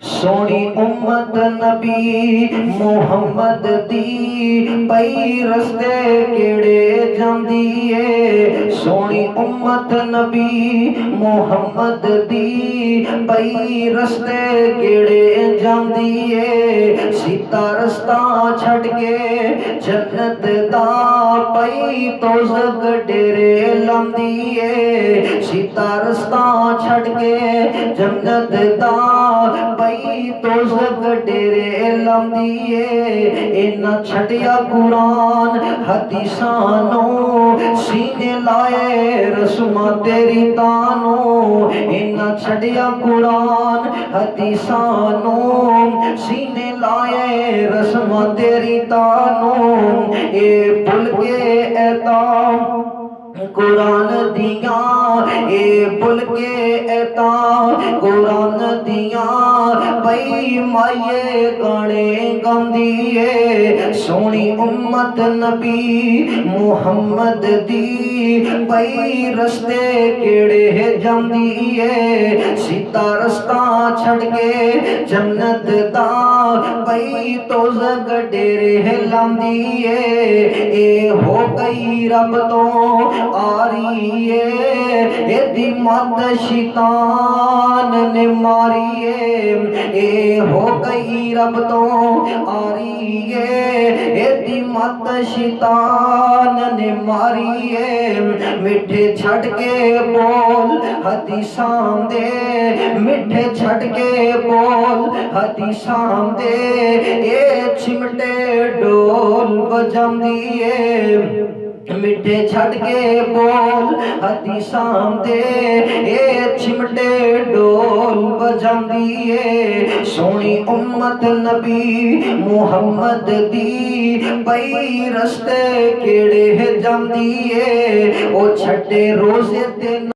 سونی امت نبی محمد دی پئی رستے کیڑے جاندی ہے سونی امت نبی محمد دی پئی رستے کیڑے جاندی ہے سیتا رستہ چھٹ کے جنت دا پئی توزک ڈیرے لاندی ہے سیتا رستہ چھٹ کے جنت دا پئی توزک ڈیرے لاندی ہے اینا چھٹیا قرآن حدیثانوں سینے لائے رسمہ تیری تانوں اینا چھٹیا قرآن حدیثانوں سینے لائے رسمہ تیری تانوں اے بھول کے اعتام قرآن دیاں اے بھول کے اعتام قرآن دیاں پئی مائے گانے گاندی ہے سونی امت نبی محمد دی پئی رستے کیڑے جاندی ہے سیتا رستہ چھڑ کے جنت دا پئی توزک ڈیرے لاندی ہے اے ہو گئی رب تو آری ہے اے دی مات شیطان نے ماری ہے اے ہو گئی رب تو آری ہے اے دی مات شیطان نے ماری ہے میٹھے چھٹ کے بول حدیثاں دے میٹھے چھٹ کے بول حدیثاں دے اے چمٹے ڈول بجاندی ہے میٹھے چھٹ کے بول حدیثاں دے اے چمٹے ڈول بجاندی ہے سونی امت نبی محمد دی پئی رستے کیڑے جاندی ہے او چھٹے روزے تے